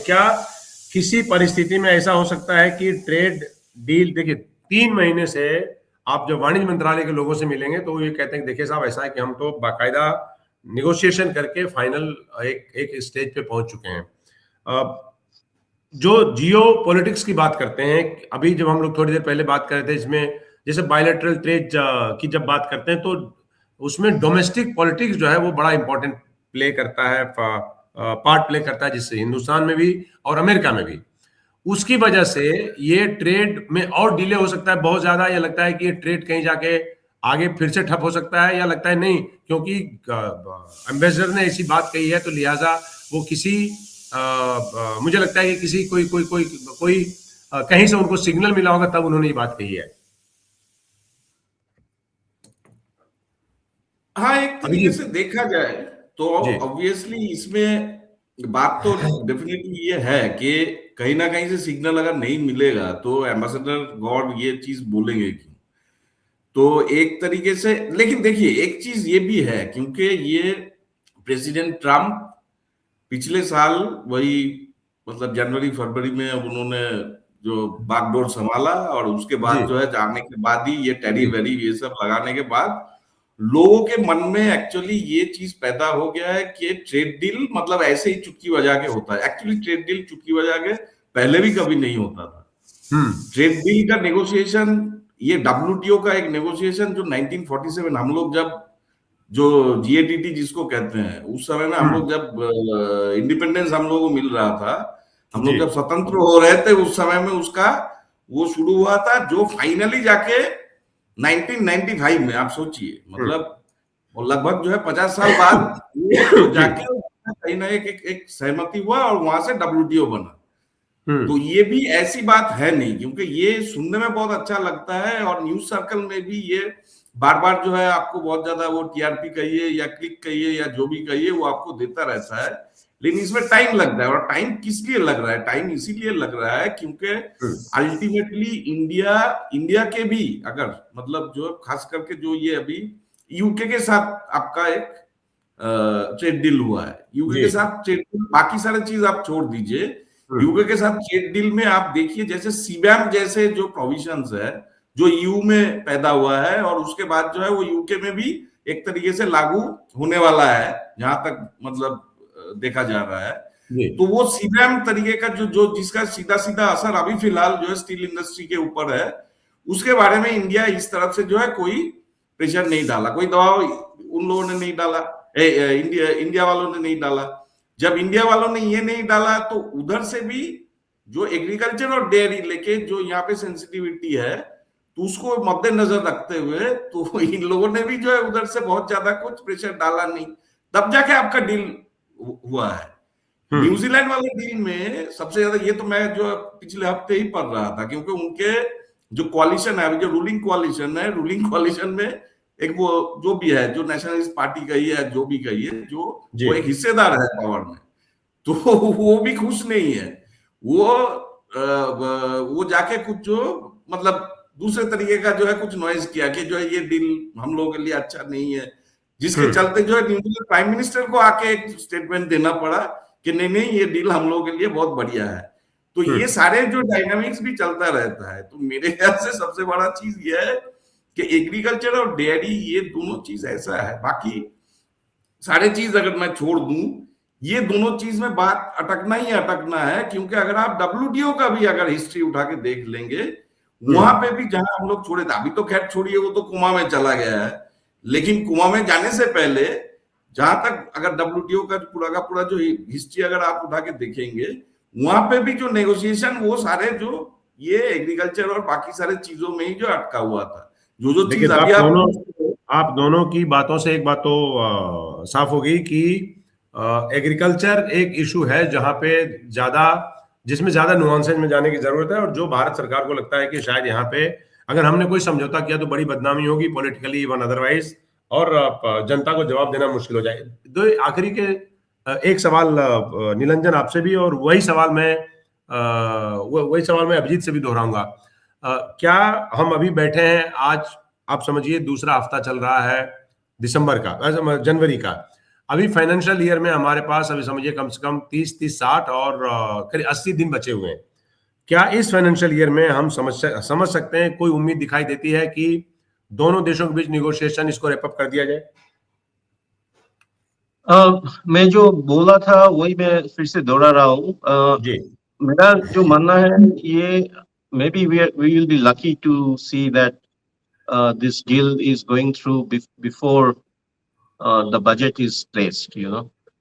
क्या किसी परिस्थिति में ऐसा हो सकता है कि ट्रेड डील, देखिए 3 महीने से आप जब वाणिज्य मंत्रालय के लोगों से मिलेंगे तो ये कहते हैं कि देखिए साहब ऐसा है कि हम तो बाकायदा निगोशिएशन करके फाइनल एक स्टेज पे पहुंच चुके हैं। जो जियो पॉलिटिक्स की बात करते हैं, अभी जब हम लोग थोड़ी देर पहले बात कर रहे थे, इसमें जैसे बायलैटरल ट्रेड की जब बात करते हैं तो उसमें डोमेस्टिक पॉलिटिक्स जो है वो बड़ा इंपॉर्टेंट प्ले करता है, पार्ट प्ले करता है, जिससे हिंदुस्तान में भी और अमेरिका में भी। उसकी वजह से ये ट्रेड में और डिले हो सकता है बहुत ज्यादा, या लगता है कि ये ट्रेड कहीं जाके आगे फिर से ठप हो सकता है, या लगता है नहीं क्योंकि एम्बेसडर ने ऐसी बात कही है तो लिहाजा वो किसी मुझे लगता है कि किसी कोई कोई कोई कोई कहीं से उनको सिग्नल मिला होगा तब उन्होंने ये बात कही है। हाँ, एक तरीके अभिजीत से देखा जाए तो जी। ऑब्वियसली इसमें बात तो डेफिनेटली ये है कि कहीं ना कहीं से सिग्नल अगर नहीं मिलेगा तो एम्बेसडर गॉड ये चीज बोलेंगे क्यों। तो एक तरीके से, लेकिन देखिए एक चीज ये भी है, क्योंकि ये प्रेसिडेंट ट्रम्प पिछले साल वही मतलब जनवरी फरवरी में अब उन्होंने जो बागडोर संभाला, और उसके जी बाद जो है जाने के बाद ही ये जी टैरिफ वेरी ये सब लगाने के बाद लोगों के मन में एक्चुअली ये चीज पैदा हो गया है कि ट्रेड डील मतलब ऐसे ही चुटकी बजा के होता है। एक्चुअली ट्रेड डील चुटकी बजा के पहले भी कभी नहीं होता था। ट्रेड डील का नेगोशिएशन, ये डब्ल्यूटीओ का एक नेगोशिएशन जो 1947 हम लोग जब जो जीएडीटी जिसको कहते हैं उस समय में हम लोग जब इंडिपेंडेंस हम लोगों को मिल रहा था, हम लोग जी जब स्वतंत्र हो रहे थे उस समय में उसका वो शुरू हुआ था, जो फाइनली जाके 1995 में, आप सोचिए मतलब वो लगभग जो है 50 साल बाद जी जाके कहीं ना एक सहमति हुआ और वहां से डब्ल्यूटीओ बना। तो हम्म ये भी ऐसी बात है नहीं, क्योंकि ये सुनने में बहुत अच्छा लगता है और न्यूज सर्कल में भी ये बार बार जो है आपको बहुत ज्यादा वो टीआरपी कहिए या क्लिक कहिए या जो भी कहिए वो आपको देता रहता है। लेकिन इसमें टाइम लगता है, और टाइम किस लिए लग रहा है? टाइम इसीलिए लग रहा है क्योंकि अल्टीमेटली इंडिया इंडिया के भी अगर मतलब जो खास करके जो ये अभी यूके के साथ आपका एक ट्रेड डील हुआ है, यूके जी के साथ ट्रेड डील, बाकी सारे चीज आप छोड़ दीजिए, यूके के साथ ट्रेड डील में आप देखिए जैसे सीबैम जैसे जो प्रोविजंस है जो ईयू में पैदा हुआ है और उसके बाद जो है वो यूके में भी एक तरीके से लागू होने वाला है जहां तक मतलब देखा जा रहा है। जी तो वो सीबैम तरीके का जो जो जिसका सीधा सीधा असर अभी फिलहाल जो है स्टील इंडस्ट्री के ऊपर है, उसके बारे में इंडिया इस तरफ से जो है कोई प्रेशर नहीं डाला, कोई दबाव उन लोगों ने नहीं डाला, इंडिया वालों ने नहीं डाला। जब इंडिया वालों ने ये नहीं डाला तो उधर से भी जो एग्रीकल्चर और डेयरी लेके जो यहाँ पे सेंसिटिविटी है तो उसको मद्देनजर रखते हुए तो इन लोगों ने भी जो है उधर से बहुत ज्यादा कुछ प्रेशर डाला नहीं, तब जाके आपका डील हुआ है। न्यूजीलैंड वाले डील में सबसे ज्यादा ये तो मैं जो पिछले हफ्ते ही पढ़ रहा था, क्योंकि उनके जो कॉलिशन है, जो रूलिंग कॉलिशन है, रूलिंग कॉलिशन में एक वो जो भी है जो नेशनलिस्ट पार्टी का ही है जो भी कही है जो जी वो एक हिस्सेदार है पावर में, तो वो भी खुश नहीं है। वो जाके कुछ जो मतलब दूसरे तरीके का जो है कुछ नॉइज किया कि जो है ये डील हम लोगों के लिए अच्छा नहीं है, जिसके चलते जो है न्यूजीलैंड प्राइम मिनिस्टर को आके एक स्टेटमेंट देना पड़ा कि नहीं नहीं ये डील हम लोगों के लिए बहुत बढ़िया है। तो ये सारे जो डायनामिक्स भी चलता रहता है। तो मेरे ख्याल से सबसे बड़ा चीज ये है कि एग्रीकल्चर और डेयरी ये दोनों चीज ऐसा है, बाकी सारे चीज अगर मैं छोड़ दूं ये दोनों चीज में बात अटकना ही अटकना है, क्योंकि अगर आप डब्ल्यूटीओ का भी अगर हिस्ट्री उठा के देख लेंगे वहां पे भी जहां हम लोग छोड़े थे, अभी तो खैर छोड़िए वो तो कुमा में चला गया है, लेकिन कुमा में जाने से पहले जहां तक अगर डब्ल्यूटीओ का पूरा जो हिस्ट्री अगर आप उठा के देखेंगे वहां पे भी जो नेगोशिएशन वो सारे जो ये एग्रीकल्चर और बाकी सारे चीजों में ही जो अटका हुआ था, जो चीज अभी आप दोनों की बातों से एक बात तो साफ हो गई कि एग्रीकल्चर एक इशू है जहां पे जिसमें ज्यादा नुआंसेज में जाने की जरूरत है, और जो भारत सरकार को लगता है कि शायद यहाँ पे अगर हमने कोई समझौता किया तो बड़ी बदनामी होगी पॉलिटिकली इवन अदरवाइज, और जनता को जवाब देना मुश्किल हो जाए। दो आखिरी के एक सवाल निरंजन आपसे भी, और वही सवाल मैं अभिजीत से भी दोहराऊंगा। क्या हम अभी बैठे हैं, आज आप समझिए दूसरा हफ्ता चल रहा है दिसंबर का, जनवरी का, अभी फाइनेंशियल ईयर में हमारे पास अभी समझिए कम से कम 30, 60 और करीब 80 दिन बचे हुए हैं। क्या इस फाइनेंशियल ईयर में हम समझ सकते हैं, कोई उम्मीद दिखाई देती है कि दोनों देशों के बीच निगोशिएशन इसको रैप अप कर दिया जाए? मैं जो बोला था वही मैं फिर से दोहरा रहा हूँ। जी मेरा जो मानना है ये may be we will be lucky to see that this deal is going through before the budget is placed, you know.